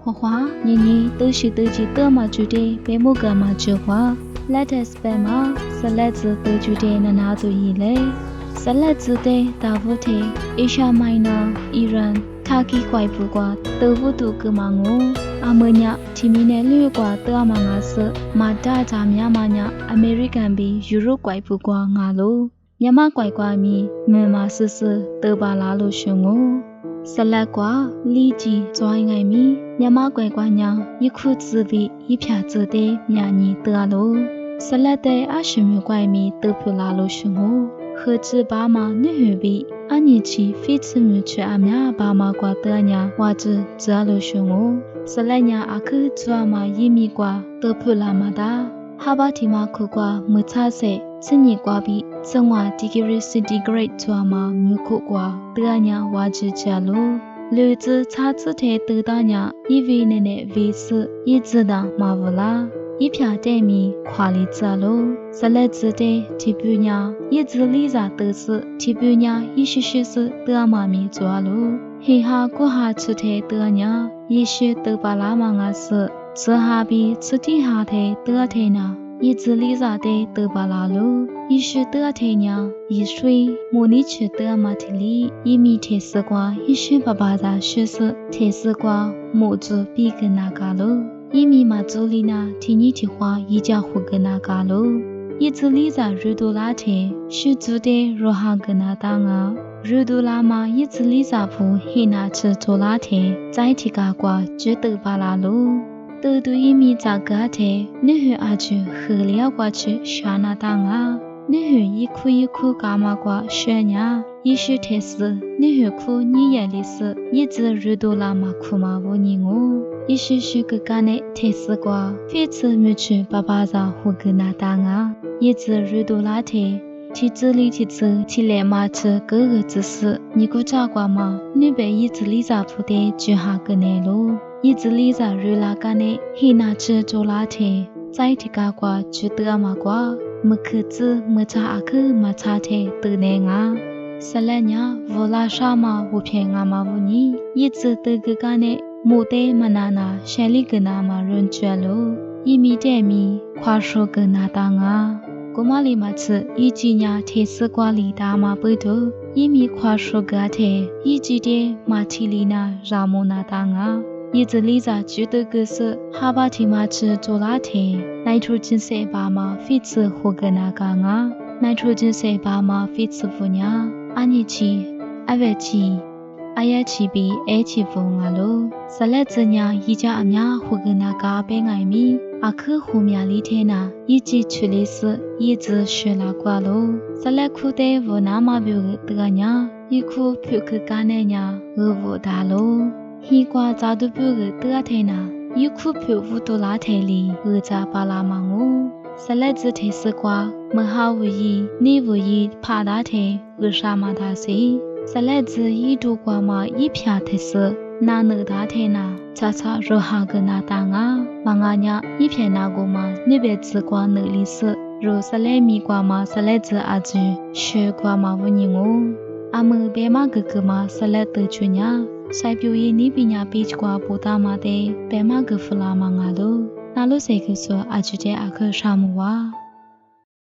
花花妮妮都是自己的嘛住的，别木个嘛住花。Lettuce 白嘛，沙拉子都住的那哪都一类。沙拉子的大部分，Asia Minor、Iran、塔吉怪不过，都不都个嘛我。阿么呀，提米呢旅过的阿嘛阿是，马达咱们嘛呀，American 比 Euro 怪不过阿路。亚马怪怪咪，没嘛事事都把拉路熊我。沙拉瓜、里脊、抓爱咪，亚马怪怪呀，一裤子比一片子的面你得路。沙拉的阿什么怪咪都不拉路熊我。何止爸妈女比，阿你去非吃不吃阿面爸妈瓜得呀，或者得路熊我。沙拉呀阿克抓嘛一米瓜都不拉嘛哒。哈巴提马苦瓜没差些，今年瓜比生活 degree centigrade 抓嘛没苦瓜，得呀话就加路，日子差子太得到呀，因为奶奶为事一直当马不啦，一片袋米夸里加路，沙拉子的提布呀，一直里咋都是提布呀，一些是得嘛米抓路，黑哈过哈出太得呀，一些都把拉嘛阿是。此下比此地下的得天呢，一直里啥的都把拉路，一是得天呢，一水莫你去得马提里，一米铁丝瓜，一是爸爸在学是铁丝瓜，莫做比个那个路，一米马祖里呢，听你的话，一家户个那个路，一直里在日度拉天，是做的罗哈个那当啊。日度拉嘛，一直里在铺黑那吃做拉天，在提个瓜就都把拉路。都对一米咋个的，你去阿去河里过去下那当啊？你去一哭干嘛过学呀？一是特事，你去哭你也里是，一直日多拉嘛哭嘛不你我，一是个干的特事过，非次没去爸爸在胡个那当啊？一直日多拉的。提子里提子，提来马吃各个姿势，你个咋过嘛？你被一直里咋铺的就下个内路。一直里在日拉干的，黑那吃做拉天，在提嘎瓜就得嘛瓜，没克子没查阿克没查天得内啊。沙拉呀，乌拉沙嘛乌片阿嘛乌尼，一直得个干的，莫得嘛那那，山里个那嘛人绝路，一米点米，夸说个那当啊。古马里嘛吃，一几年天丝瓜里大嘛不多，一米夸说个天，一几点马提里那รา莫那当啊。一直里在觉得个是哈巴提马吃做拉天，奈出金色巴马非吃活个那个啊，奈出金色巴马非吃不呀，阿尼奇阿维奇阿呀奇比爱奇风啊喽，沙拉子呀一家阿呀活个那个被爱米，阿克后面里天呐，一直处理是一直学拉瓜喽，沙拉苦的我那么表个得呀，一苦表个干的呀，我大喽。黑瓜早都不个得天呐，一苦票乌多拉天里，我在巴拉芒哦。沙拉子特丝瓜，没好无意，你无意怕大天，我啥嘛大事？沙拉子一多瓜嘛一片特丝，那能大天呐？查查肉哈个那当啊，忙阿娘一片那个嘛，你别只瓜那里是，肉沙拉米瓜嘛，沙拉子阿句，血瓜嘛无你哦，阿么别嘛个个嘛，沙拉得去呀。sai biểu ye ni pinya page kwa pota ma de pema ge fula ma nga lo na lo se ke so ajute akha shamwa